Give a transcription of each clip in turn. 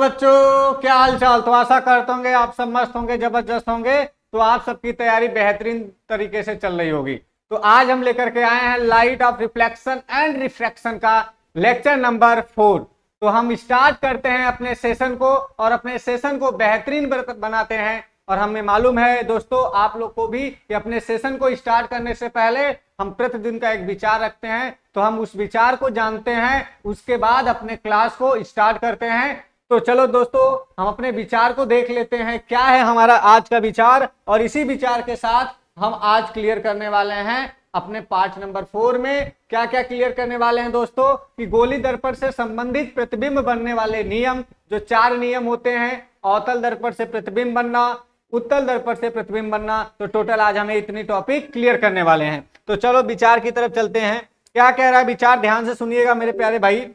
बच्चों, क्या हाल चाल। तो आशा करते होंगे आप सब मस्त होंगे, जबरदस्त होंगे। तो आप सबकी तैयारी बेहतरीन तरीके से चल रही होगी। तो आज हम लेकर के आए हैं light of reflection and refraction का लेक्चर नंबर 4। तो हम स्टार्ट करते हैं अपने सेशन को और अपने सेशन को बेहतरीन बनाते हैं। और हमें मालूम है दोस्तों, आप लोग को भी कि अपने सेशन को स्टार्ट करने से पहले हम प्रतिदिन का एक विचार रखते हैं। तो हम उस विचार को जानते हैं, उसके बाद अपने क्लास को स्टार्ट करते हैं। तो चलो दोस्तों, हम अपने विचार को देख लेते हैं क्या है हमारा आज का विचार। और इसी विचार के साथ हम आज क्लियर करने वाले हैं अपने पार्ट नंबर 4 में। क्या क्या क्लियर करने वाले हैं दोस्तों कि गोली दर्पण से संबंधित प्रतिबिंब बनने वाले नियम, जो 4 नियम होते हैं। अवतल दर्पण से प्रतिबिंब बनना, उत्तल दर्पण से प्रतिबिंब बनना। तो टोटल आज हमें इतनी टॉपिक क्लियर करने वाले हैं। तो चलो विचार की तरफ चलते हैं। क्या कह रहा है विचार, ध्यान से सुनिएगा मेरे प्यारे भाई।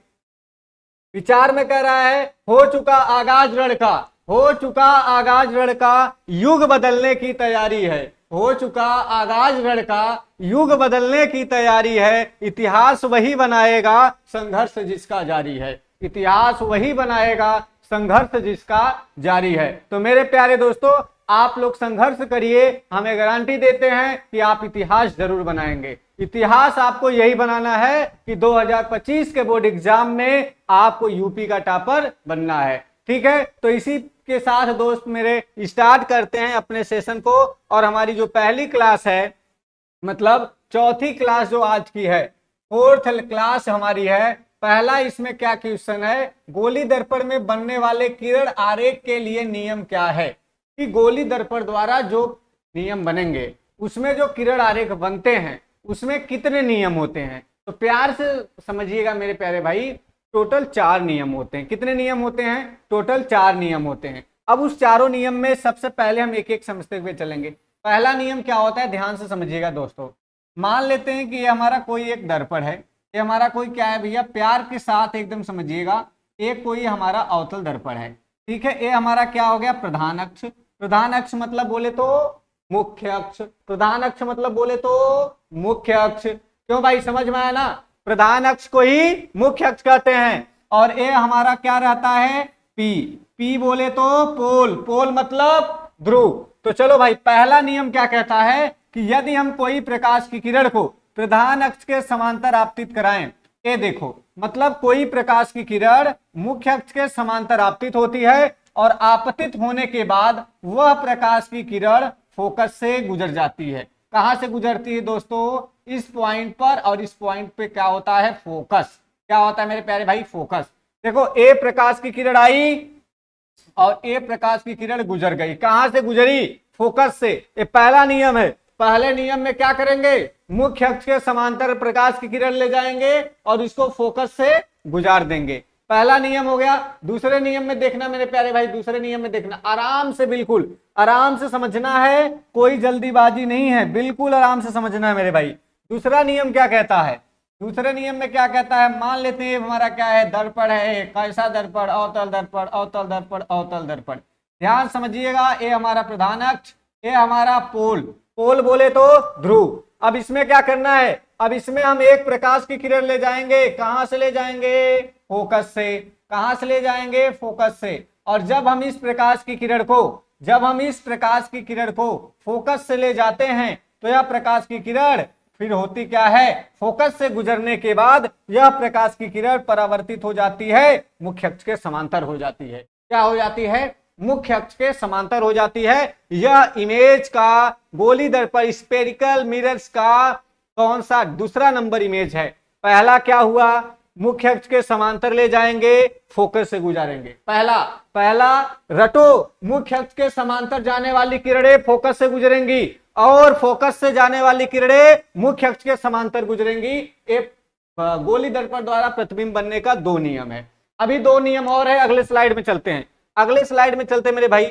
विचार में कह रहा है, हो चुका आगाज रण का, हो चुका आगाज रण का, युग बदलने की तैयारी है। हो चुका आगाज रण का, युग बदलने की तैयारी है। इतिहास वही बनाएगा, संघर्ष जिसका जारी है। इतिहास वही बनाएगा, संघर्ष जिसका जारी है। तो मेरे प्यारे दोस्तों, आप लोग संघर्ष करिए, हमें गारंटी देते हैं कि आप इतिहास जरूर बनाएंगे। इतिहास आपको यही बनाना है कि 2025 के बोर्ड एग्जाम में आपको यूपी का टॉपर बनना है। ठीक है, तो इसी के साथ दोस्त मेरे स्टार्ट करते हैं अपने सेशन को। और हमारी जो पहली क्लास है, मतलब चौथी क्लास जो आज की है, 4th क्लास हमारी है। पहला इसमें क्या क्वेश्चन है, गोली दर्पण में बनने वाले किरण आरेख के लिए नियम क्या है। कि गोली दर्पण द्वारा जो नियम बनेंगे, उसमें जो किरण आरेख बनते हैं उसमें कितने नियम होते हैं। तो प्यार से समझिएगा मेरे प्यारे भाई, टोटल 4 नियम होते हैं। कितने नियम होते हैं, टोटल 4 नियम होते हैं। अब उस चारों नियम में सबसे पहले हम एक एक समझते हुए चलेंगे। पहला नियम क्या होता है, ध्यान से समझिएगा दोस्तों। मान लेते हैं कि ये हमारा कोई एक दर्पण है, ये हमारा कोई क्या है भैया, प्यार के साथ एकदम समझिएगा, एक कोई हमारा अवतल दर्पण है। ठीक है, ये हमारा क्या हो गया, प्रधान अक्ष। प्रधान अक्ष मतलब बोले तो मुख्य अक्ष। प्रधान अक्ष मतलब बोले तो मुख्य अक्ष। क्यों भाई, समझ में आया ना। प्रधान अक्ष को ही मुख्य अक्ष कहते हैं। और ये हमारा क्या रहता है, पी। पी बोले तो पोल। पोल मतलब ध्रुव। तो चलो भाई, पहला नियम क्या कहता है कि यदि हम कोई प्रकाश की किरण को प्रधान अक्ष के समांतर आपतित कराएं, ये देखो, मतलब कोई प्रकाश की किरण मुख्य अक्ष के समांतर आपतित होती है और आपतित होने के बाद वह प्रकाश की किरण फोकस से गुजर जाती है। कहां से गुजरती है दोस्तों, इस पॉइंट पर, और इस पॉइंट पे क्या होता है, फोकस। क्या होता है मेरे प्यारे भाई, फोकस। देखो, ए प्रकाश की किरण आई और ए प्रकाश की किरण गुजर गई। कहां से गुजरी, फोकस से। ये पहला नियम है। पहले नियम में क्या करेंगे, मुख्य अक्ष के समांतर प्रकाश की किरण ले जाएंगे और इसको फोकस से गुजार देंगे। पहला नियम हो गया। दूसरे नियम में देखना मेरे प्यारे भाई, दूसरे नियम में देखना, आराम से, बिल्कुल आराम से समझना है, कोई जल्दीबाजी नहीं है, बिल्कुल आराम से समझना है मेरे भाई। दूसरा नियम क्या कहता है, दूसरे नियम में क्या कहता है, मान लेते हैं हमारा क्या है, दर्पण है। कैसा दर्पण, अवतल दर्पण, अवतल दर्पण, अवतल दर्पण। ध्यान समझिएगा, ये हमारा प्रधान अक्ष, ये हमारा पोल। पोल बोले तो ध्रुव। अब इसमें क्या करना है, अब इसमें हम एक प्रकाश की किरण ले जाएंगे। कहां से ले जाएंगे, फोकस से। कहां से ले जाएंगे, फोकस से। और जब हम इस प्रकाश की किरण को, जब हम इस प्रकाश की किरण को फोकस से ले जाते हैं, तो यह प्रकाश की किरण फिर होती क्या है, फोकस से गुजरने के बाद यह प्रकाश की किरण परावर्तित हो जाती है, मुख्य अक्ष के समांतर हो जाती है। क्या हो जाती है, मुख्य अक्ष के समांतर हो जाती है। यह इमेज का गोली दर्पण स्फेरिकल मिरर्स का कौन सा दूसरा नंबर इमेज है। पहला क्या हुआ, मुख्य अक्ष के समांतर ले जाएंगे, फोकस से गुजारेंगे। पहला रटो, मुख्य अक्ष के समांतर जाने वाली किरणें फोकस से गुजरेंगी और फोकस से जाने वाली किरणें मुख्य अक्ष के समांतर गुजरेंगी। एक गोली दर्पण द्वारा प्रतिबिंब बनने का 2 नियम है। अभी 2 नियम और है, अगले स्लाइड में चलते हैं। अगले स्लाइड में चलते मेरे भाई।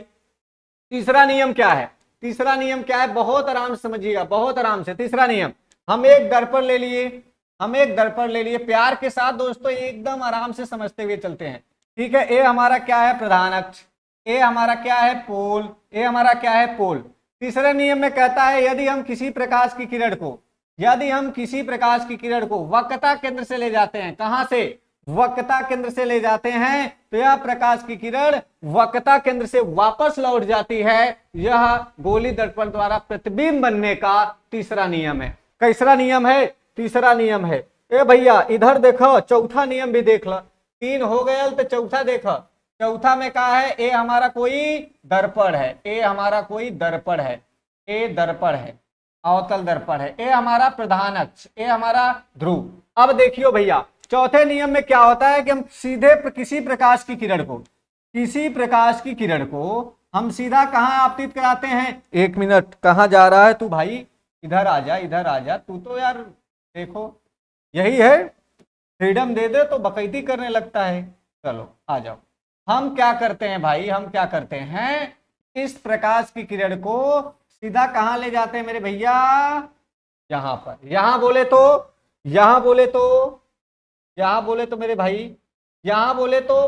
तीसरा नियम क्या है, तीसरा नियम क्या है, बहुत आराम से समझिएगा, बहुत आराम से। तीसरा नियम, हम एक दर्पण ले लिए, हम एक दर्पण ले लिए, प्यार के साथ दोस्तों एकदम आराम से समझते हुए चलते हैं। ठीक है, ये हमारा क्या है, प्रधान अक्ष। ये हमारा क्या है, पोल। ये हमारा क्या है, पोल। तीसरे नियम में कहता है, यदि हम किसी प्रकाश की किरण को, यदि हम किसी प्रकाश की किरण को वक्रता केंद्र से ले जाते हैं, कहां से, वक्रता केंद्र से ले जाते हैं तो यह प्रकाश की किरण वक्रता केंद्र से वापस लौट जाती है। यह गोली दर्पण द्वारा प्रतिबिंब बनने का तीसरा नियम है। कैसरा नियम है? तीसरा नियम है। ए भैया इधर देखो, चौथा नियम भी देख लो। 3 हो गया तो चौथा देखो। चौथा में कहा है ए हमारा कोई दर्पण है, ए हमारा कोई दर्पण है, ए दर्पण है, अवतल दर्पण है, ए हमारा प्रधान अक्ष, ए हमारा ध्रुव। अब देखियो भैया चौथे नियम में क्या होता है कि हम सीधे किसी प्रकाश की किरण को, किसी प्रकाश की किरण को हम सीधा कहां आपतित कराते हैं? 1 मिनट, कहां जा रहा है तू भाई? इधर आ जा, इधर आ जा तू। तो यार देखो यही है, फ्रीडम दे दे तो बकैती करने लगता है। चलो आ जाओ। हम क्या करते हैं भाई, हम क्या करते हैं, इस प्रकाश की किरण को सीधा कहां ले जाते हैं मेरे भैया? यहां पर। यहां बोले तो, यहां बोले तो, यहां बोले तो मेरे भाई, यहां बोले तो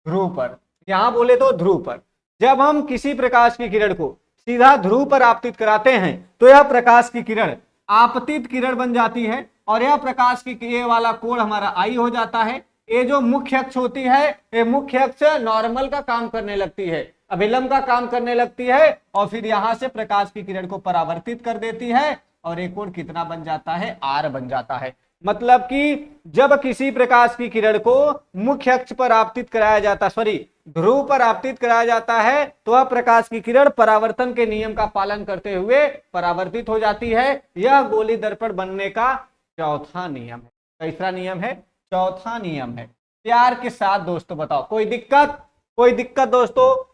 ध्रुव पर, यहां बोले तो ध्रुव पर। जब हम किसी प्रकाश की किरण को सीधा ध्रुव पर आपतित कराते हैं तो यह प्रकाश की किरण आपतित किरण बन जाती है और यह प्रकाश की ये वाला कोण हमारा आई हो जाता है। ये जो मुख्य अक्ष होती है, ये मुख्य अक्ष नॉर्मल का काम करने लगती है, अभिलंब का काम करने लगती है और फिर यहां से प्रकाश की किरण को परावर्तित कर देती है और एक कोण कितना बन जाता है? आर बन जाता है। मतलब कि जब किसी प्रकाश की किरण को मुख्य अक्ष पर आपतित कराया जाता, सॉरी ध्रुव पर आपतित कराया जाता है तो वह प्रकाश की किरण परावर्तन के नियम का पालन करते हुए परावर्तित हो जाती है। यह गोली दर्पण बनने का चौथा नियम है। तीसरा नियम है, चौथा नियम है। प्यार के साथ दोस्तों बताओ, कोई दिक्कत? कोई दिक्कत दोस्तों?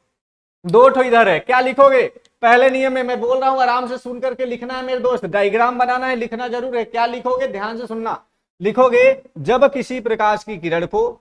2 ठो इधर है, क्या लिखोगे? पहले नियम में मैं बोल रहा हूं, आराम से सुन करके लिखना है मेरे दोस्त। डायग्राम बनाना है, लिखना जरूर है। क्या लिखोगे? ध्यान से सुनना। लिखोगे जब किसी प्रकाश की किरण को,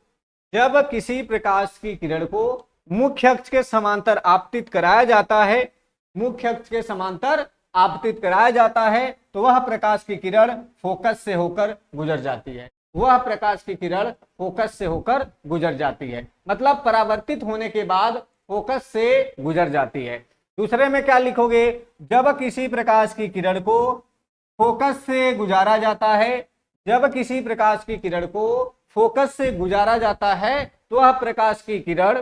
जब किसी प्रकाश की किरण को मुख्य अक्ष के समांतर आपतित कराया जाता है, मुख्य अक्ष के समांतर आपतित कराया जाता है तो वह प्रकाश की किरण फोकस से होकर गुजर जाती है। वह प्रकाश की किरण फोकस से होकर गुजर जाती है, मतलब परावर्तित होने के बाद फोकस से गुजर जाती है। दूसरे में क्या लिखोगे? जब किसी प्रकाश की किरण को फोकस से गुजारा जाता है, जब किसी प्रकाश की किरण को फोकस से गुजारा जाता है तो वह प्रकाश की किरण,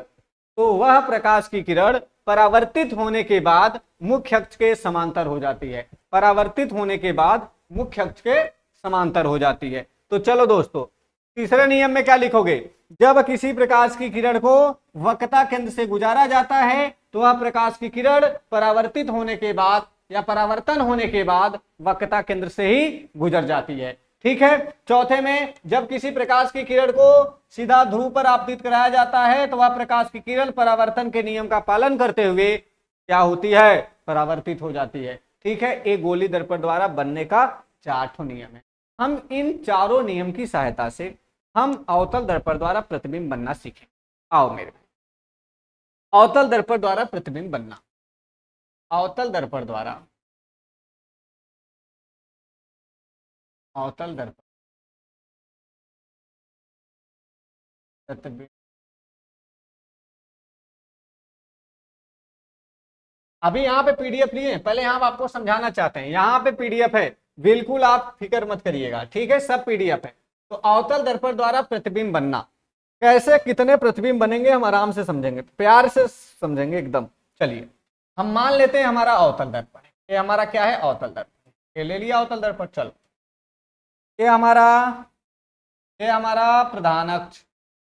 तो वह प्रकाश की किरण परावर्तित होने के बाद मुख्य अक्ष के समांतर हो जाती है। परावर्तित होने के बाद मुख्य अक्ष के समांतर हो जाती है। तो चलो दोस्तों, तीसरे नियम में क्या लिखोगे? जब किसी प्रकाश की किरण को वक्रता केंद्र से गुजारा जाता है तो वह प्रकाश की किरण परावर्तित होने के बाद या परावर्तन होने के बाद वक्रता केंद्र से ही गुजर जाती है। ठीक है। चौथे में जब किसी प्रकाश की किरण को सीधा ध्रुव पर आपतित कराया जाता है तो वह प्रकाश की किरण परावर्तन के नियम का पालन करते हुए क्या होती है? परावर्तित हो जाती है। ठीक है। एक गोली दर्पण द्वारा बनने का 4 नियम है। हम इन चारों नियम की सहायता से हम अवतल दर्पण द्वारा प्रतिबिंब बनना सीखें। आओ मेरे, अवतल दर्पण द्वारा प्रतिबिंब बनना, अवतल दर्पण द्वारा, अवतल दर्पण प्रतिबिंब। अभी यहाँ पे पीडीएफ लिए, पहले हम आपको समझाना चाहते हैं। यहाँ पे पीडीएफ है, बिल्कुल आप फिक्र मत करिएगा। ठीक है, सब पीडीएफ है। तो अवतल दर्पण द्वारा प्रतिबिंब बनना, कैसे कितने प्रतिबिंब बनेंगे हम आराम से समझेंगे, प्यार से समझेंगे एकदम। चलिए हम मान लेते हैं हमारा अवतल दर्पण, ये हमारा क्या है? अवतल दर्पण। ये ले लिया अवतल दर्पण। चलो ये हमारा प्रधान अक्ष,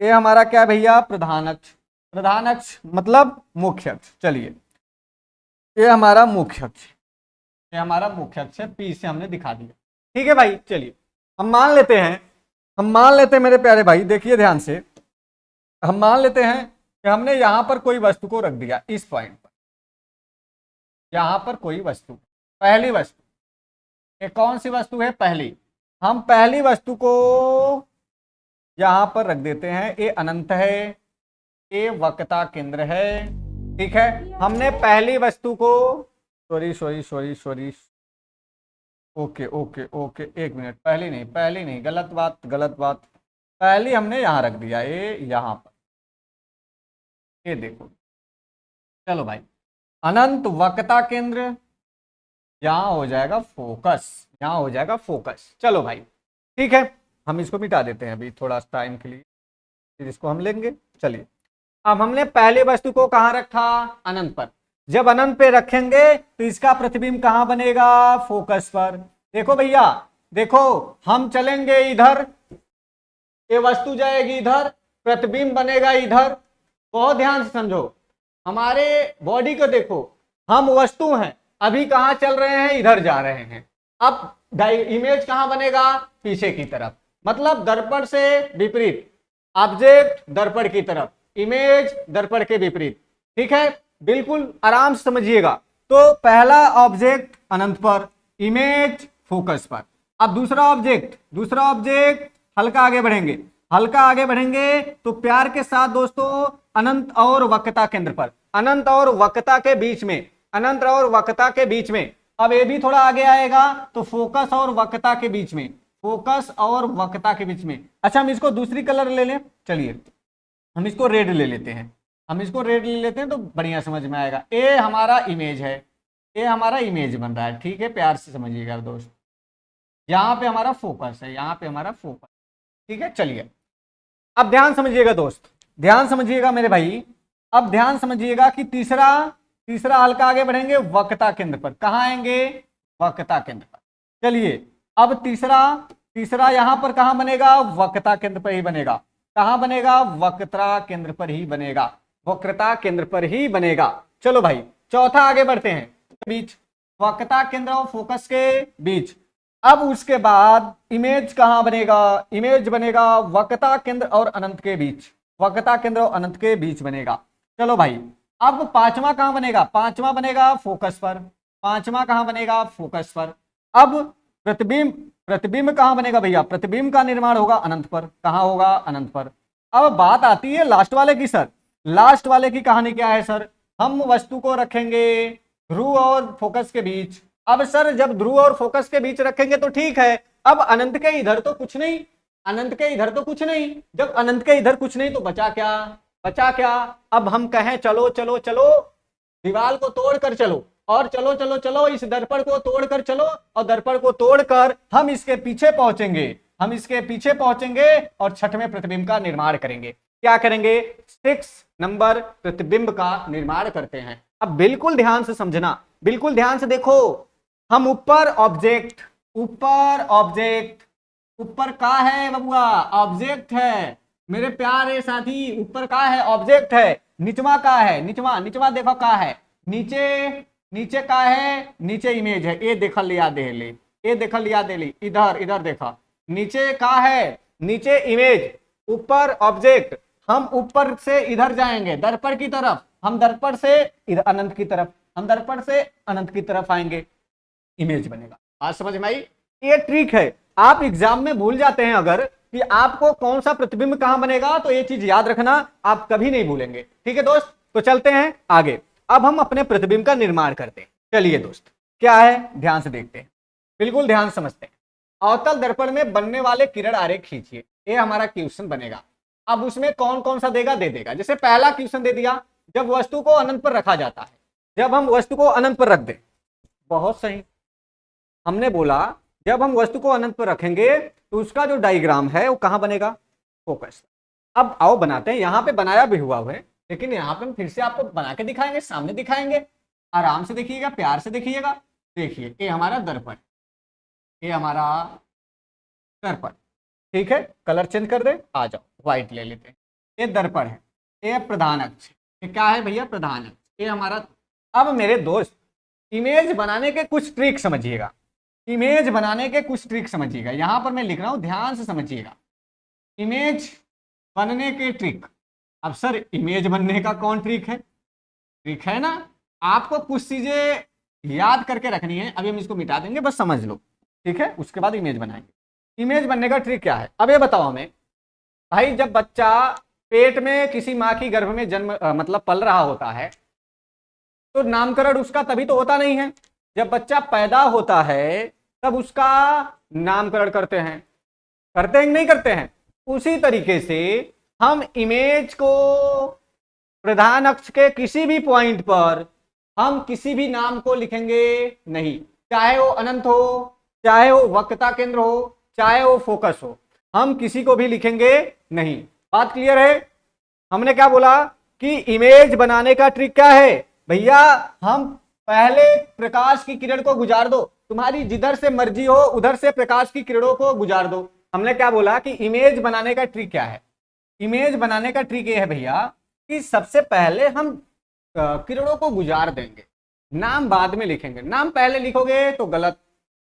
ये हमारा क्या भैया? प्रधान अक्ष। प्रधान अक्ष मतलब मुख्य अक्ष। चलिए ये हमारा मुख्य अक्ष, ये हमारा मुख्य अक्ष है, पी से हमने दिखा दिया। ठीक है भाई। चलिए हम मान लेते हैं, हम मान लेते हैं मेरे प्यारे भाई, देखिए ध्यान से, हम मान लेते हैं कि हमने यहां पर कोई वस्तु को रख दिया इस पॉइंट पर, यहां पर कोई वस्तु, पहली वस्तु, ये कौन सी वस्तु है? पहली। हम पहली वस्तु को यहां पर रख देते हैं, ये अनंत है, ये वक्रता केंद्र है। ठीक है। हमने पहली वस्तु को, sorry, okay okay okay, 1 minute, पहली नहीं, गलत बात। पहली हमने यहां रख दिया, ये यहां पर, ये देखो। चलो भाई, अनंत वक्रता केंद्र, यहां हो जाएगा फोकस, यहां हो जाएगा फोकस। चलो भाई ठीक है, हम इसको मिटा देते हैं अभी थोड़ा टाइम के लिए। फिर इसको हम लेंगे। चलिए, अब हमने पहले वस्तु को कहां रखा, अनंत पर। जब अनंत पे रखेंगे तो इसका प्रतिबिंब कहां बनेगा, फोकस पर। देखो भैया, देखो हम चलेंगे इधर, ये वस्तु जाएगी इधर, प्रतिबिंब बनेगा इधर। बहुत ध्यान से समझो, हमारे बॉडी को देखो, हम वस्तु हैं, अभी कहां चल रहे हैं, इधर जा रहे हैं। अब इमेज कहां बनेगा, पीछे की तरफ, मतलब दर्पण से विपरीत। ऑब्जेक्ट दर्पण की तरफ, इमेज दर्पण के विपरीत। ठीक है, बिल्कुल आराम से समझिएगा। तो पहला ऑब्जेक्ट अनंत पर, इमेज फोकस पर। अब दूसरा ऑब्जेक्ट हल्का आगे बढ़ेंगे, हल्का आगे बढ़ेंगे तो प्यार के साथ दोस्तों अनंत और वक्रता केंद्र पर, अनंत और वक्रता के बीच में, अनंत और वक्रता के बीच में। अब ये भी थोड़ा आगे आएगा तो फोकस और वक्रता के बीच में, फोकस और वक्रता के बीच में। अच्छा, हम इसको दूसरी कलर ले लें, चलिए हम इसको रेड ले लेते हैं, हम इसको रेड ले लेते हैं तो बढ़िया समझ में आएगा। ये हमारा इमेज है, ये हमारा इमेज बन रहा है। ठीक है, प्यार से समझिएगा दोस्त, यहाँ पे हमारा फोकस है, यहाँ पे हमारा फोकस। ठीक है, चलिए अब ध्यान समझिएगा दोस्त, ध्यान समझिएगा मेरे भाई। अब ध्यान समझिएगा कि तीसरा हल्का आगे बढ़ेंगे वक्रता केंद्र पर। कहाँ आएंगे, वक्रता केंद्र पर। चलिए, अब तीसरा यहां पर कहां बनेगा, वक्रता केंद्र पर ही बनेगा। कहां बनेगा, वक्रता केंद्र पर ही बनेगा, वक्रता केंद्र पर ही बनेगा। चलो भाई, चौथा आगे बढ़ते हैं, बीच, वक्रता केंद्र और फोकस के बीच। अब उसके बाद इमेज कहां बनेगा, इमेज बनेगा वक्रता केंद्र और अनंत के बीच, वक्रता केंद्र और अनंत के बीच बनेगा। चलो भाई, अब पांचवा कहां बनेगा, पांचवा बनेगा फोकस पर, पांचवा कहां बनेगा, फोकस पर। अब प्रतिबिंब कहां बनेगा भैया, प्रतिबिंब का निर्माण होगा अनंत पर। कहां होगा, अनंत पर। अब बात आती है लास्ट वाले की। सर लास्ट वाले की कहानी क्या है, सर हम वस्तु को रखेंगे ध्रुव और फोकस के बीच। अब सर जब ध्रुव और फोकस के बीच रखेंगे तो ठीक है, अब अनंत के इधर तो कुछ नहीं, अनंत के इधर तो कुछ नहीं। जब अनंत के इधर कुछ नहीं तो बचा क्या, बचा क्या। अब हम कहें चलो चलो चलो, दीवार को तोड़कर चलो, और चलो चलो चलो इस दर्पण को तोड़कर चलो, और दर्पण को तोड़कर हम इसके पीछे पहुंचेंगे, हम इसके पीछे पहुंचेंगे और छठवें प्रतिबिंब का निर्माण करेंगे। क्या करेंगे, 6 नंबर प्रतिबिंब का निर्माण करते हैं। अब बिल्कुल ध्यान से समझना, बिल्कुल ध्यान से देखो। हम ऊपर ऑब्जेक्ट, ऊपर का है बबुआ, ऑब्जेक्ट है मेरे प्यारे साथी, ऊपर का है, ऑब्जेक्ट है। निचवा का है, निचवा देखो का है, नीचे का है, नीचे इमेज है। ये देखल याद है ले, ये देखल याद है ले, इधर देखा, नीचे का है, नीचे इमेज, ऊपर ऑब्जेक्ट। हम ऊपर से इधर जाएंगे दर्पण की तरफ, हम दर्पण से इधर अनंत की तरफ, हम दर्पण से अनंत की तरफ आएंगे, इमेज बनेगा। आज समझ में आई। ये ट्रिक है, आप एग्जाम में भूल जाते हैं अगर कि आपको कौन सा प्रतिबिंब कहां बनेगा, तो ये चीज याद रखना, आप कभी नहीं भूलेंगे। ठीक है दोस्त, तो चलते हैं आगे। अब हम अपने प्रतिबिंब का निर्माण करते हैं। चलिए दोस्त, क्या है ध्यान से देखते हैं, बिल्कुल ध्यान से समझते हैं। अवतल दर्पण में बनने वाले किरण आरेख खींचिए, ये हमारा क्वेश्चन बनेगा। अब उसमें कौन कौन सा देगा, दे देगा। जैसे पहला क्वेश्चन दे दिया, जब वस्तु को अनंत पर रखा जाता है, जब हम वस्तु को अनंत पर रख दें, बहुत सही, हमने बोला जब हम वस्तु को अनंत पर रखेंगे तो उसका जो डायग्राम है वो कहां बनेगा, फोकस। अब आओ बनाते हैं, यहां पे बनाया भी हुआ है, लेकिन यहां पे हम फिर से आपको बना के दिखाएंगे, सामने दिखाएंगे। आराम से देखिएगा, प्यार से देखिएगा। देखिए, ये हमारा दर्पण, ये हमारा दर्पण। ठीक है, कलर चेंज कर दे, आ जाओ व्हाइट ले लेते हैं। ये दर्पण है, ये प्रधान अक्ष, ये क्या है भैया, प्रधान अक्ष, ये हमारा। अब मेरे दोस्त, इमेज बनाने के कुछ ट्रिक समझिएगा, इमेज बनाने के कुछ ट्रिक समझिएगा। यहां पर मैं लिख रहा हूं, ध्यान से समझिएगा। इमेज बनने के ट्रिक। अब सर इमेज बनने का कौन ट्रिक है, ट्रिक है ना, आपको कुछ चीजें याद करके रखनी है। अभी हम इसको मिटा देंगे, बस समझ लो, ठीक है, उसके बाद इमेज बनाएंगे। इमेज बनने का ट्रिक क्या है, अब ये बताओ हमें भाई। जब बच्चा पेट में किसी माँ की गर्भ में जन्म मतलब पल रहा होता है, तो नामकरण उसका तभी तो होता नहीं है, जब बच्चा पैदा होता है तब उसका नामकरण करते हैं, करते हैं नहीं करते हैं। उसी तरीके से हम इमेज को प्रधान अक्ष के किसी भी पॉइंट पर हम किसी भी नाम को लिखेंगे नहीं, चाहे वो अनंत हो, चाहे वो वक्रता केंद्र हो, चाहे वो फोकस हो, हम किसी को भी लिखेंगे नहीं। बात क्लियर है? हमने क्या बोला कि इमेज बनाने का ट्रिक क्या है भैया, हम पहले प्रकाश की किरण को गुजार दो, तुम्हारी जिधर से मर्जी हो उधर से प्रकाश की किरणों को गुजार दो। हमने क्या बोला कि इमेज बनाने का ट्रिक क्या है? इमेज बनाने का ट्रिक ये है भैया कि सबसे पहले हम किरणों को गुजार देंगे, नाम बाद में लिखेंगे। नाम पहले लिखोगे तो गलत,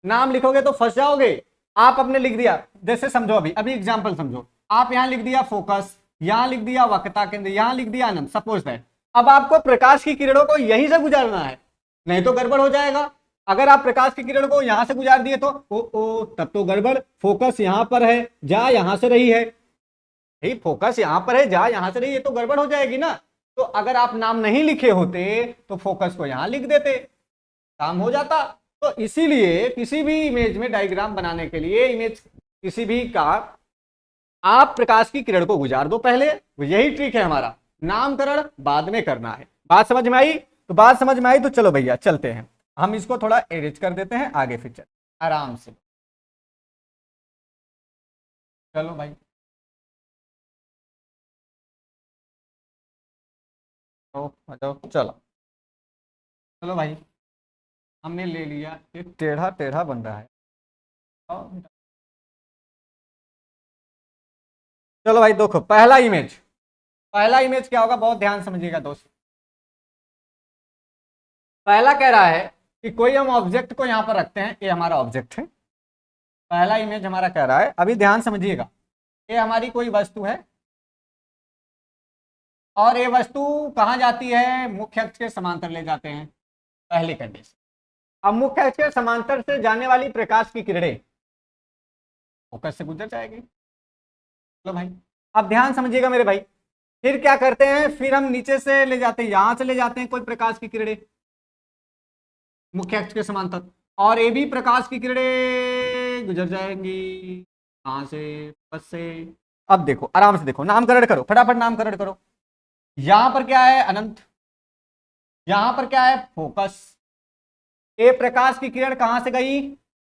नाम लिखोगे तो फंस जाओगे। आप अपने लिख दिया, जैसे समझो अभी अभी एग्जांपल समझो, आप यहां लिख दिया फोकस, यहां लिख दिया वक्रता केंद्र, यहां लिख दिया अनंत, सपोज दैट। अब आपको प्रकाश की किरणों को यहीं से गुजारना है, नहीं तो गड़बड़ हो जाएगा। अगर आप प्रकाश की किरण को यहां से गुजार दिए तो ओ तब तो गड़बड़। फोकस यहां पर है, जा यहां से रही है, भाई फोकस यहां पर है, जा यहां से रही है, तो गड़बड़ हो जाएगी ना। तो अगर आप नाम नहीं लिखे होते तो फोकस को यहां लिख देते, काम हो जाता। तो इसीलिए किसी भी इमेज में डायग्राम बनाने के लिए, इमेज किसी भी का, आप प्रकाश की किरण को गुजार दो पहले, यही ट्रिक है हमारा। नामकरण बाद में करना है। बात समझ में आई? तो बात समझ में आई तो चलो भैया चलते हैं, हम इसको थोड़ा एडिट कर देते हैं आगे, फिर चल आराम से। चलो भाई, तो चलो चलो भाई, हमने ले लिया, ये टेढ़ा टेढ़ा बन रहा है। चलो भाई देखो, पहला इमेज, पहला इमेज क्या होगा, बहुत ध्यान समझिएगा दोस्त। पहला कह रहा है कि कोई हम ऑब्जेक्ट को यहां पर रखते हैं, ये हमारा ऑब्जेक्ट है। पहला इमेज हमारा कह रहा है, अभी ध्यान समझिएगा, ये हमारी कोई वस्तु है और ये वस्तु कहां जाती है, मुख्य अक्ष के समांतर ले जाते हैं, पहली कंडीशन। अब मुख्य अक्ष के समांतर से जाने वाली प्रकाश की किरणें फोकस से गुजर जाएगी। चलो भाई, अब ध्यान समझिएगा मेरे भाई, फिर क्या करते हैं, फिर हम नीचे से ले जाते हैं, यहां से ले जाते हैं कोई प्रकाश की किरणें मुख्य अक्ष के समांतर, और ये भी प्रकाश की किरणें गुजर जाएंगी कहां से, बस से। अब देखो आराम से देखो, नामकरण करो फटाफट, नामकरण करो। यहां पर क्या है, अनंत, यहां पर क्या है, फोकस। ए प्रकाश की किरण कहां से गई,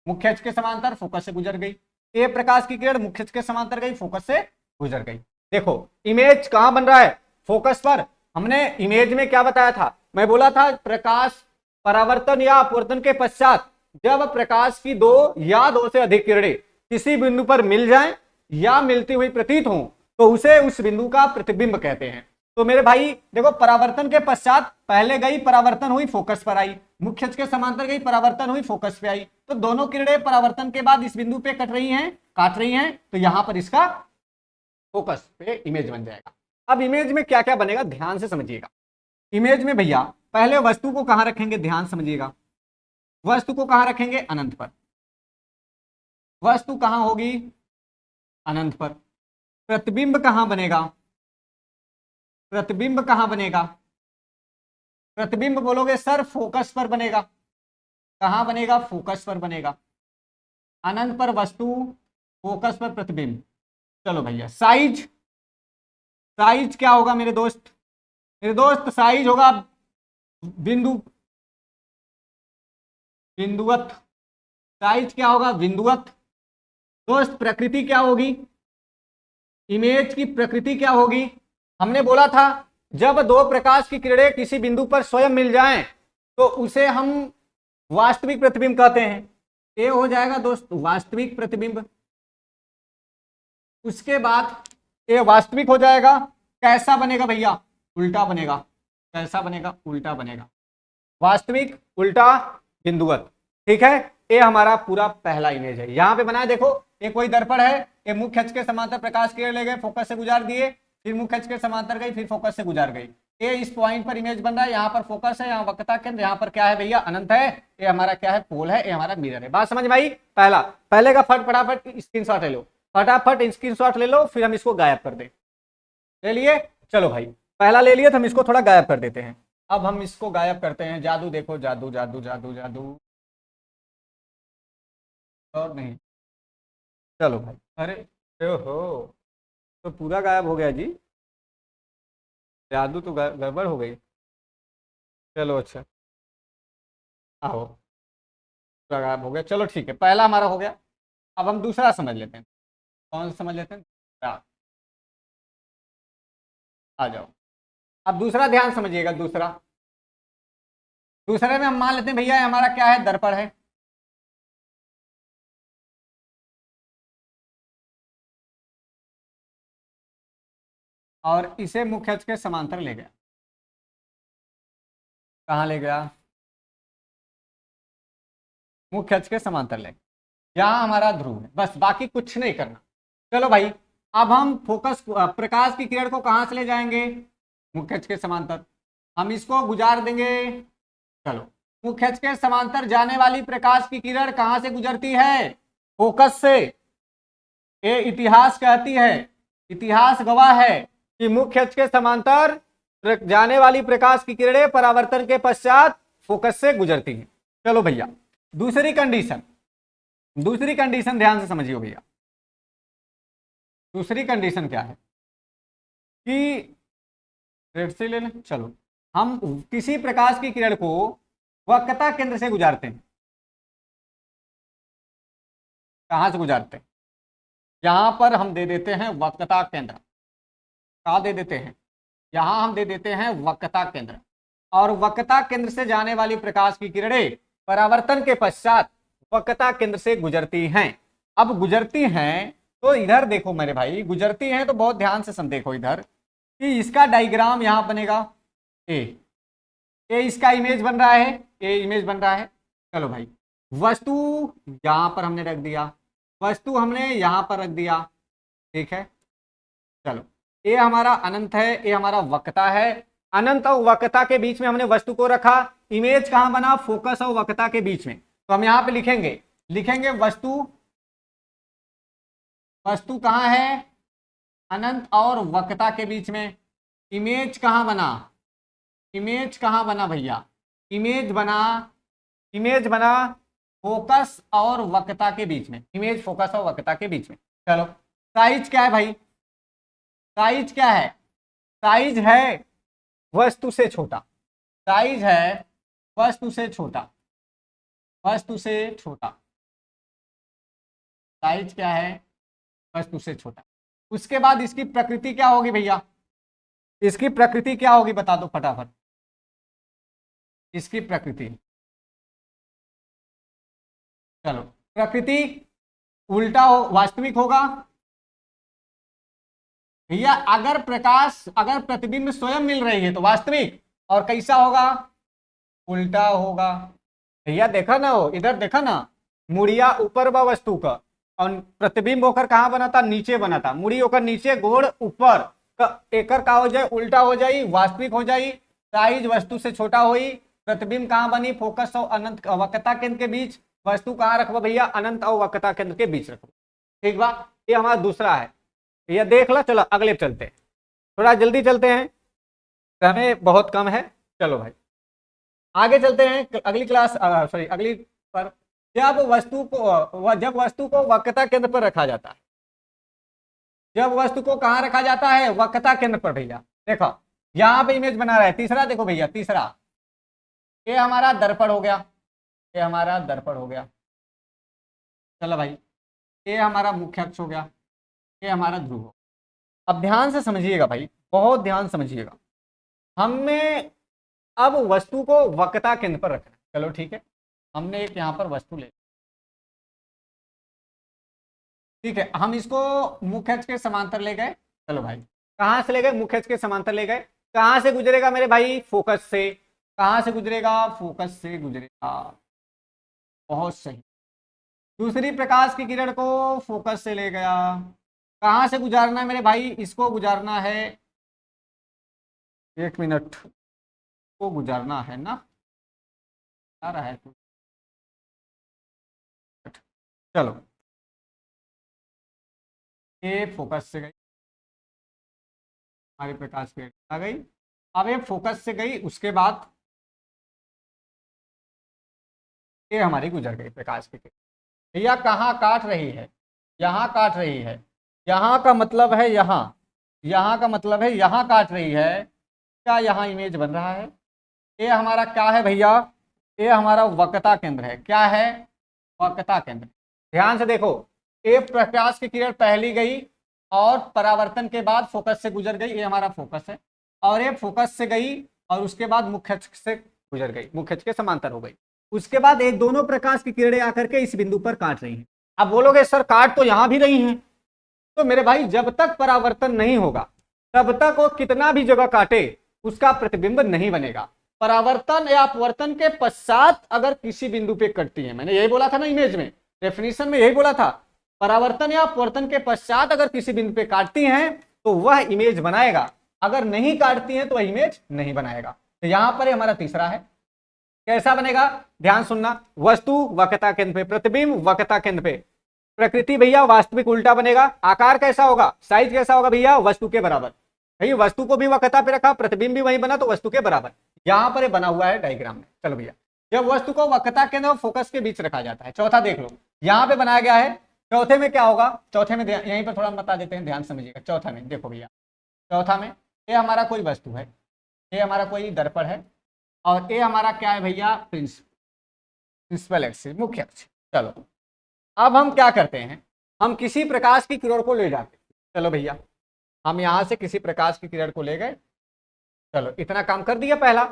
मुख्य अक्ष के समांतर, फोकस से गुजर गई। ए प्रकाश की किरण मुख्य अक्ष के समांतर गई, फोकस से गुजर गई। देखो इमेज कहां बन रहा है, फोकस पर। हमने इमेज में क्या बताया था, मैं बोला था प्रकाश परावर्तन या अपवर्तन के पश्चात जब प्रकाश की दो या दो से अधिक किरणें किसी बिंदु पर मिल जाएं या मिलती हुई प्रतीत हों तो उसे उस बिंदु का प्रतिबिंब कहते हैं। तो मेरे भाई देखो, परावर्तन के पश्चात पहले गई, परावर्तन हुई, फोकस पर आई, मुख्य अक्ष के समांतर गई, परावर्तन हुई, फोकस पे आई। तो दोनों किरणें परावर्तन के बाद इस बिंदु पे कट रही हैं, काट रही हैं, तो यहां पर इसका फोकस पे इमेज बन जाएगा। अब इमेज में क्या क्या बनेगा ध्यान से समझिएगा। इमेज में भैया पहले वस्तु को कहां रखेंगे, ध्यान समझिएगा, वस्तु को कहां रखेंगे, अनंत पर। वस्तु कहां होगी, अनंत पर। प्रतिबिंब कहां बनेगा, प्रतिबिंब कहां बनेगा, प्रतिबिंब बोलोगे सर फोकस पर बनेगा, कहां बनेगा, फोकस पर बनेगा। अनंत पर वस्तु, फोकस पर प्रतिबिंब। चलो भैया साइज, साइज क्या होगा मेरे दोस्त, मेरे दोस्त साइज होगा बिंदु, बिंदुवत। साइज क्या होगा, बिंदुवत। दोस्त प्रकृति क्या होगी, इमेज की प्रकृति क्या होगी, हमने बोला था जब दो प्रकाश की किरणें किसी बिंदु पर स्वयं मिल जाएं तो उसे हम वास्तविक प्रतिबिंब कहते हैं। ये हो जाएगा दोस्त वास्तविक प्रतिबिंब। उसके बाद ये वास्तविक हो जाएगा, कैसा बनेगा भैया, उल्टा बनेगा। कैसा बनेगा, उल्टा बनेगा। वास्तविक, उल्टा, बिंदुवत। ठीक है, ये हमारा पूरा पहला इमेज है। यहां पे बनाया देखो, ये कोई दर्पण है, ये मुख्य अक्ष के समांतर प्रकाश किरण ले गए, फोकस से गुजार दिए, फिर मुख्य अक्ष के समांतर गई, फिर फोकस से गुजार गई। ये इस पॉइंट पर इमेज बन रहा है, यहाँ पर फोकस है, यहाँ वक्रता केंद्र, यहाँ पर क्या है भैया, अनंत है। ये हमारा क्या है, पोल है, ये हमारा मिरर है। बात समझ में आई? पहला, पहले का फटाफट स्क्रीनशॉट ले लो, फटाफट स्क्रीनशॉट ले लो, फिर हम इसको गायब कर दें। ले लिए? चलो भाई, पहला ले लिए तो हम इसको थोड़ा गायब कर देते हैं। अब हम इसको गायब करते हैं, जादू देखो, जादू जादू जादू जादू, और नहीं। चलो भाई, अरे ओहो, तो पूरा गायब हो गया जी, जादू तो गड़बड़ हो गई। चलो अच्छा, आओ, पूरा गायब हो गया, चलो ठीक है, पहला हमारा हो गया। अब हम दूसरा समझ लेते हैं। कौन सा समझ लेते हैं, दूसरा। आ जाओ। अब दूसरा ध्यान समझिएगा, दूसरे में हम मान लेते हैं भैया हमारा क्या है, दर्पण है। और इसे मुख्य अक्ष के समांतर ले गया। कहाँ ले गया? मुख्य अक्ष के समांतर ले गया। यहाँ हमारा ध्रुव है, बस बाकी कुछ नहीं करना। चलो भाई, अब हम फोकस प्रकाश की किरण को कहाँ से ले जाएंगे? मुख्य अक्ष के समांतर। हम इसको गुजार देंगे। चलो, मुख्य अक्ष के समांतर जाने वाली प्रकाश की किरण कहाँ से गुजरती है? फोकस से। ये इतिहास कहती है, इतिहास गवाह है कि मुख्य अक्ष के समांतर जाने वाली प्रकाश की किरणें परावर्तन के पश्चात फोकस से गुजरती हैं। चलो भैया, दूसरी कंडीशन ध्यान से समझिए भैया। दूसरी कंडीशन क्या है कि रेड से ले लें। चलो, हम किसी प्रकाश की किरण को वक्रता केंद्र से गुजारते हैं। कहां से गुजारते हैं? यहां पर हम दे देते हैं वक्रता केंद्र। कहा दे देते हैं? यहां हम दे देते हैं वक्रता केंद्र। और वक्रता केंद्र से जाने वाली प्रकाश की किरणें परावर्तन के पश्चात वक्रता केंद्र से गुजरती हैं। अब गुजरती हैं तो इधर देखो मेरे भाई, गुजरती हैं तो बहुत ध्यान से देखो इधर कि इसका डायग्राम यहां बनेगा। ए इसका इमेज बन रहा है, ए इमेज बन रहा है। चलो भाई, वस्तु यहां पर हमने रख दिया, वस्तु हमने यहां पर रख दिया, ठीक है। चलो, ये हमारा अनंत है, ये हमारा वक्रता है। अनंत और वक्रता के बीच में हमने वस्तु को रखा। इमेज कहां बना? फोकस और वक्रता के बीच में। तो हम यहां पे लिखेंगे वस्तु कहां है? अनंत और वक्रता के बीच में। इमेज कहां बना? इमेज कहां बना भैया? इमेज बना फोकस और वक्रता के बीच में। इमेज फोकस और वक्रता के बीच में। चलो, साइज क्या है भाई? साइज क्या है? साइज है वस्तु से छोटा। साइज है वस्तु से छोटा। वस्तु से छोटा। साइज क्या है? वस्तु से छोटा। उसके बाद इसकी प्रकृति क्या होगी भैया? इसकी प्रकृति क्या होगी बता दो फटाफट। इसकी प्रकृति, चलो, प्रकृति उल्टा हो, वास्तविक होगा भैया। अगर प्रतिबिंब स्वयं मिल रही है तो वास्तविक, और कैसा होगा? उल्टा होगा। भैया देखा ना, हो इधर देखा ना, मुड़िया ऊपर व वस्तु का, और प्रतिबिंब होकर कहां बना था? नीचे बना था। मुड़ी होकर नीचे, गोड़ ऊपर, एकर का हो जाए, उल्टा हो जाए, वास्तविक हो जाए। साइज वस्तु से छोटा हुई। प्रतिबिंब कहां बनी? फोकस और अनंत वक्रता केंद्र के बीच। वस्तु कहां रखबो भैया? अनंत और वक्रता केंद्र के बीच रखो। ठीक बा, ये हमारा दूसरा है। ये देख लो। चलो अगले चलते हैं, थोड़ा जल्दी चलते हैं, समय बहुत कम है। चलो भाई आगे चलते हैं अगली क्लास, अगली पर। जब वस्तु को वक्रता केंद्र पर रखा जाता है, जब वस्तु को कहां रखा जाता है? वक्रता केंद्र पर भैया। देखो यहां पे इमेज बना रहा है। तीसरा देखो भैया, तीसरा, ये हमारा दर्पण हो गया, ये हमारा दर्पण हो गया। चलो भाई, ये हमारा मुख्य अक्ष हो गया, ये हमारा ध्रुव हो। अब ध्यान से समझिएगा भाई, बहुत ध्यान समझिएगा। हमें अब वस्तु को वक्रता केंद्र पर रखना। चलो ठीक है, हमने एक यहां पर वस्तु ले, ठीक है, हम इसको मुख्य अक्ष के समांतर ले गए। चलो भाई, कहां से ले गए? मुख्य अक्ष के समांतर ले गए। कहां से गुजरेगा मेरे भाई? फोकस से। कहां से गुजरेगा? फोकस से गुजरेगा। बहुत सही। दूसरी प्रकाश की किरण को फोकस से ले गया। कहां से गुजारना है मेरे भाई? इसको गुजारना है, एक मिनट, को गुजारना है ना, आ रहा है तो। चलो, ये फोकस से गई, हमारी प्रकाश की आ गई। अब ये फोकस से गई, उसके बाद ये हमारी गुजर गई प्रकाश की किरण। भैया कहाँ काट रही है? यहाँ काट रही है। यहाँ का मतलब है यहाँ, यहाँ का मतलब है यहाँ काट रही है। क्या यहाँ इमेज बन रहा है? ये हमारा क्या है भैया? ये हमारा वक्रता केंद्र है। क्या है? वक्रता केंद्र। ध्यान से देखो, ये प्रकाश की किरण पहली गई और परावर्तन के बाद फोकस से गुजर गई, ये हमारा फोकस है, और ये फोकस से गई और उसके बाद मुख्य अक्ष से गुजर गई, मुख्य अक्ष के समांतर हो गई। उसके बाद ये दोनों प्रकाश की किरणें आकर के इस बिंदु पर काट रही हैं। अब बोलोगे सर काट तो यहां भी रही हैं, तो मेरे भाई जब तक परावर्तन नहीं होगा तब तक वो कितना भी जगह काटे उसका प्रतिबिंब नहीं बनेगा। परावर्तन या अपवर्तन के पश्चात अगर किसी बिंदु पे कटती है, मैंने यही बोला था ना इमेज में, डेफिनेशन में यही बोला था, परावर्तन या अपवर्तन के पश्चात अगर किसी बिंदु पे काटती हैं तो वह इमेज बनाएगा, अगर नहीं काटती हैं तो वह इमेज नहीं बनाएगा। तो यहां पर हमारा तीसरा है, कैसा बनेगा, ध्यान सुनना, वस्तु वक्रता केंद्र पे, प्रतिबिंब वक्रता केंद्र पे, प्रकृति भैया वास्तविक उल्टा बनेगा, आकार कैसा होगा, साइज कैसा होगा भैया, वस्तु के बराबर। भैया वस्तु को भी वक्रता पे रखा, प्रतिबिंब भी वही बना तो वस्तु के बराबर। यहां पर बना हुआ है डायग्राम में। चलो भैया, जब वस्तु को वक्रता केंद्र और फोकस के बीच रखा जाता है, चौथा देख लो यहां पे बनाया गया है, चौथे में क्या होगा, चौथे में यहीं पर थोड़ा बता देते हैं, ध्यान समझिएगा। चौथा में देखो भैया, चौथा में ये हमारा कोई वस्तु है, ये हमारा कोई दर्पण है, और ये हमारा क्या है भैया, प्रिंसिपल एक्सिस, मुख्य अक्ष। चलो अब हम क्या करते हैं, हम किसी प्रकाश की किरण को ले जाते हैं। चलो भैया, हम यहां से किसी प्रकाश की किरण को ले गए, चलो इतना काम कर दिया पहला।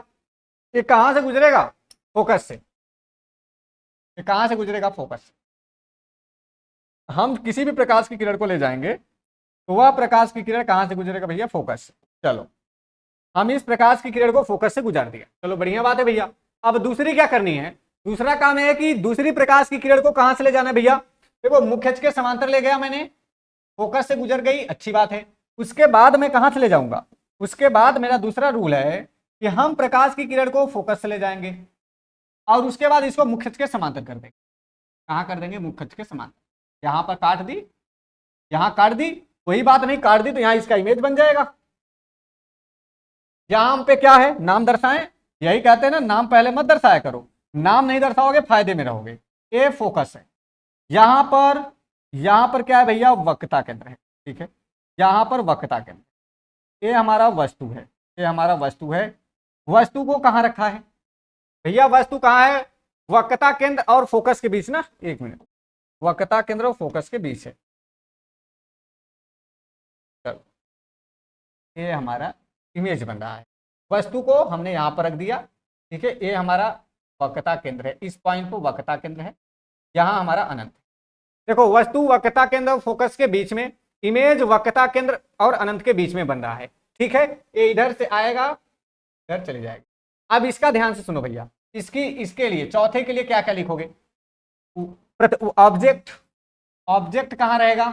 ये कहां से गुजरेगा, फोकस से। ये कहां से गुजरेगा, फोकस से। हम किसी भी प्रकाश की किरण को ले जाएंगे तो वह प्रकाश की किरण कहां से गुजरेगा भैया, फोकस से। चलो हम इस प्रकाश की किरण को फोकस से गुजार दिया, चलो बढ़िया बात है भैया। अब दूसरी क्या करनी है, दूसरा काम है कि दूसरी प्रकाश की किरण को कहां से ले जाना है भैया, देखो मुख्य अक्ष के समांतर ले गया मैंने, फोकस से गुजर गई, अच्छी बात है। उसके बाद मैं कहां से ले जाऊंगा, उसके बाद मेरा दूसरा रूल है कि हम प्रकाश की किरण को फोकस से ले जाएंगे और उसके बाद इसको मुख्य अक्ष के समांतर कर देंगे। कहां कर देंगे, मुख्य अक्ष के समांतर। यहां पर काट दी, यहां काट दी, कोई बात नहीं, काट दी तो यहां इसका इमेज बन जाएगा। यहां पे क्या है, नाम दर्शाएं, यही कहते हैं ना, नाम पहले मत दर्शाया करो, नाम नहीं दर्शाओगे फायदे में रहोगे। ए फोकस है, यहां पर क्या है भैया, वक्रता केंद्र है, ठीक है, यहां पर वक्रता केंद्र, ये हमारा वस्तु है, ये हमारा वस्तु है। वस्तु को कहां रखा है भैया, वस्तु कहां है, वक्रता केंद्र और फोकस के बीच ना, एक मिनट, वक्रता केंद्र और फोकस के बीच है। चलो ये हमारा इमेज बन रहा है, वस्तु को हमने यहां पर रख दिया, ठीक है, ये हमारा वक्रता केंद्र है, इस पॉइंट पर वक्रता केंद्र है, यहां हमारा अनंत। देखो वस्तु वक्रता केंद्र और फोकस के बीच में, इमेज वक्रता केंद्र और अनंत के बीच में बन रहा है, ठीक है। ये इधर से आएगा, इधर चली जाएगी। अब इसका ध्यान से सुनो भैया, इसके लिए चौथे के लिए क्या क्या लिखोगे, ऑब्जेक्ट कहां रहेगा,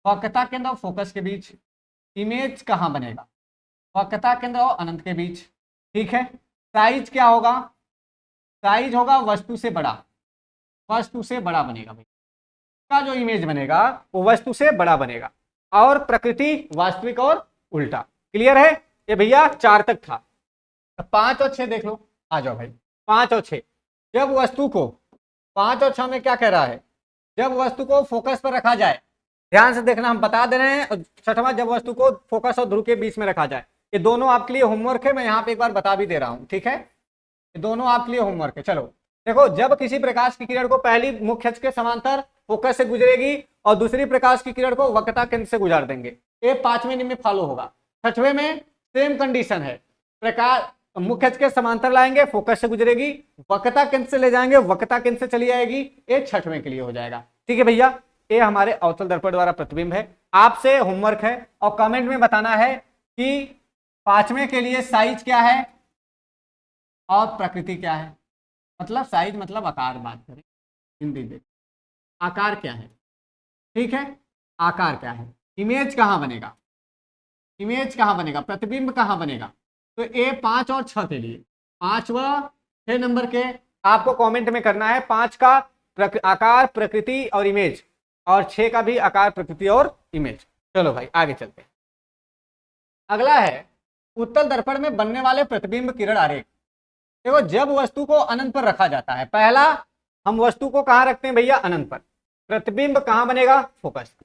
वक्रता केंद्र और फोकस के बीच। इमेज कहां बनेगा, वक्रता केंद्र और अनंत के बीच, ठीक है। साइज क्या होगा, साइज होगा वस्तु से बड़ा, वस्तु से बड़ा बनेगा भाई, का जो इमेज बनेगा वो वस्तु से बड़ा बनेगा। और प्रकृति वास्तविक और उल्टा। क्लियर है, ये भैया 4 तक था। 5 और 6 देख लो, आ जाओ भाई, 5 और 6। जब वस्तु को 5 और 6 में क्या कह रहा है, जब वस्तु को फोकस पर रखा जाए, ध्यान से देखना, हम बता दे रहे हैं। छठवां, जब वस्तु को फोकस और ध्रुव के बीच में रखा जाए। ये दोनों आपके लिए होमवर्क है, मैं यहाँ पे एक बार बता भी दे रहा हूँ, ठीक है, ये दोनों आपके लिए होमवर्क है। चलो देखो, जब किसी प्रकाश की किरण को पहली मुख्य अक्ष के समांतर फोकस से गुजरेगी और दूसरी प्रकाश की किरण को वक्रता केंद्र से गुजार देंगे, ये 5वें नियम में फॉलो होगा। 6वें में सेम कंडीशन है, प्रकाश मुख्य अक्ष के समांतर लाएंगे, फोकस से गुजरेगी, वक्रता केंद्र से ले जाएंगे, वक्रता केंद्र से चली आएगी, ये 6वें के लिए हो जाएगा, ठीक है भैया। ये हमारे अवतल दर्पण द्वारा प्रतिबिंब है। आपसे होमवर्क है और कमेंट में बताना है कि 5वें के लिए साइज क्या है और प्रकृति क्या है, मतलब साइज मतलब आकार, बात करें हिंदी में, आकार क्या है, ठीक है, आकार क्या है, इमेज कहां बनेगा, इमेज कहां बनेगा, प्रतिबिंब कहां बनेगा। तो ये 5 और 6 के लिए, 5 व 6 नंबर के आपको कमेंट में करना है। 5 का आकार, प्रकृति और इमेज, और 6 का भी आकार, प्रकृति और इमेज। चलो भाई आगे चलते हैं। अगला है उत्तल दर्पण में बनने वाले प्रतिबिंब किरण आरेख। देखो, जब वस्तु को अनंत पर रखा जाता है, पहला हम वस्तु को कहां रखते हैं भैया, अनंत पर, प्रतिबिंब कहां बनेगा, फोकस।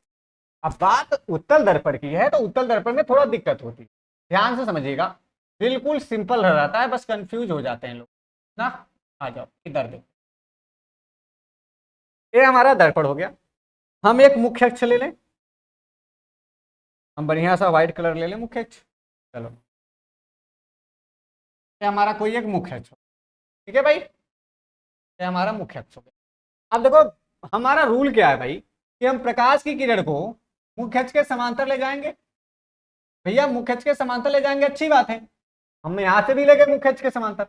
अब बात उत्तल दर्पण की है तो उत्तल दर्पण में थोड़ा दिक्कत होती है, ध्यान से समझिएगा, बिल्कुल सिंपल रहता है, बस कंफ्यूज हो जाते हैं लोग ना। आ जाओ इधर देखो, ये हमारा दर्पण हो गया। हम एक मुख्य अक्ष ले लें, हम बढ़िया सा व्हाइट कलर ले लें मुख्य अक्ष। चलो, ये हमारा कोई एक मुख्य अक्ष, ठीक है भाई, ये हमारा मुख्य अक्ष हो गया। अब देखो हमारा रूल क्या है भाई, कि हम प्रकाश की किरण को मुख्य अक्ष के समांतर ले जाएंगे। भैया मुख्य अक्ष के समांतर ले जाएंगे, अच्छी बात है, हमने यहां से भी ले गए मुख्य अक्ष के समांतर,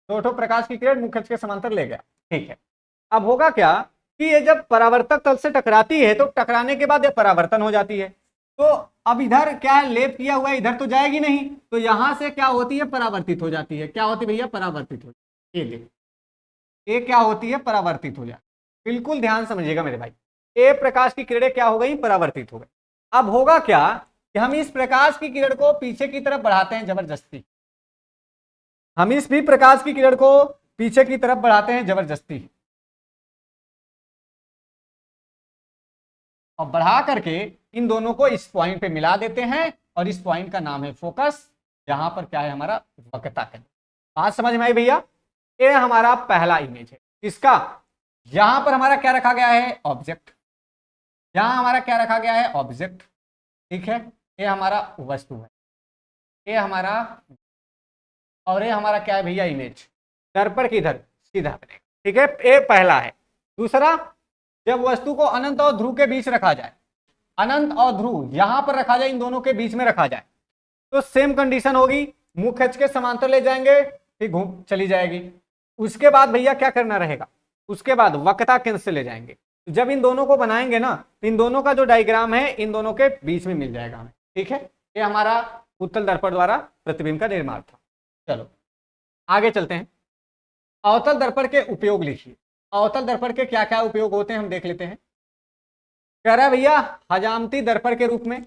तो प्रकाश की किरण मुख्य अक्ष के समांतर ले गया, ठीक है। अब होगा क्या कि ये जब परावर्तक तल से टकराती है तो टकराने के बाद ये परावर्तन हो जाती है, तो अब इधर क्या है, लेप किया हुआ है, इधर तो जाएगी नहीं, तो यहां से क्या होती है, परावर्तित हो जाती है। क्या होती है भैया, परावर्तित हो जाती है। ये देखो, ये क्या होती है, परावर्तित हो जाती है। बिल्कुल ध्यान समझिएगा मेरे भाई, ये प्रकाश की किरणें क्या हो गई, परावर्तित हो गई। अब होगा क्या कि हम इस प्रकाश की किरण को पीछे की तरफ बढ़ाते हैं जबरदस्ती, हम इस भी प्रकाश की किरण को पीछे की तरफ बढ़ाते हैं जबरदस्ती, और बढ़ा करके इन दोनों को इस पॉइंट पे मिला देते हैं, और इस पॉइंट का नाम है फोकस, जहां पर क्या है, हमारा वक्रता केंद्र। बात समझ में आई भैया, ये हमारा पहला इमेज है। इसका यहां पर हमारा क्या रखा गया है, ऑब्जेक्ट, यहां हमारा क्या रखा गया है, ऑब्जेक्ट, ठीक है, ये हमारा वस्तु है, ये हमारा, और ये हमारा क्या है भैया, इमेज। दर्पण किधर, सीधा बनेगा, ठीक है, ये पहला है। दूसरा, जब वस्तु को अनंत और ध्रुव के बीच रखा जाए, अनंत और ध्रुव यहां पर रखा जाए, इन दोनों के बीच में रखा जाए, तो सेम कंडीशन होगी, मुख्य अक्ष के समांतर ले जाएंगे, फिर घूम चली जाएगी। उसके बाद भैया क्या करना रहेगा, उसके बाद वक्रता केंद्र से ले जाएंगे। जब इन दोनों को बनाएंगे ना, तो इन दोनों का जो डायग्राम है इन दोनों के बीच में मिल जाएगा हमें, ठीक है। ये हमारा उत्तल दर्पण द्वारा प्रतिबिंब का निर्माण था। चलो आगे चलते हैं, अवतल दर्पण के उपयोग लिखिए। अवतल दर्पण के क्या क्या उपयोग होते हैं हम देख लेते हैं। कह रहा है भैया हजामती दर्पण के रूप में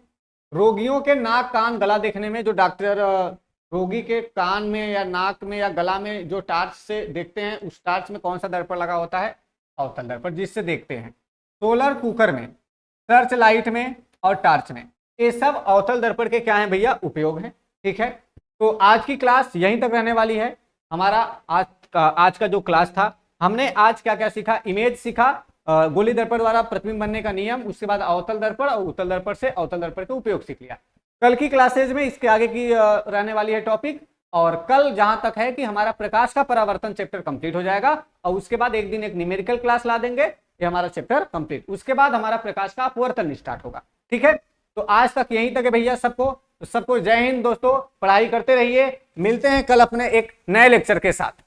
रोगियों के नाक कान गला देखने में, जो डॉक्टर रोगी के कान में या नाक में या गला में जो टार्च से देखते हैं, उस टार्च में कौन सा दर्पण लगा होता है, अवतल दर्पण, जिससे देखते हैं। सोलर कुकर में, सर्च लाइट में और टार्च में, ये सब अवतल दर्पण के क्या है भैया, उपयोग है, ठीक है। तो आज की क्लास यहीं तक रहने वाली है। हमारा आज का जो क्लास था, हमने आज क्या क्या सीखा, इमेज सीखा, गोली दर्पण द्वारा प्रतिबिंब बनने का नियम, उसके बाद अवतल दर्पण, और उत्तल दर्पण से अवतल दर्पण का उपयोग सीख लिया। कल की क्लासेज में इसके आगे की रहने वाली है टॉपिक, और कल जहां तक है कि हमारा प्रकाश का परावर्तन चैप्टर कंप्लीट हो जाएगा, और उसके बाद एक दिन एक न्यूमेरिकल क्लास ला देंगे, ये हमारा चैप्टर कंप्लीट। उसके बाद हमारा प्रकाश का अपवर्तन स्टार्ट होगा, ठीक है। तो आज तक यहीं तक है भैया सबको। तो सबको जय हिंद दोस्तों, पढ़ाई करते रहिए, मिलते हैं कल अपने एक नए लेक्चर के साथ।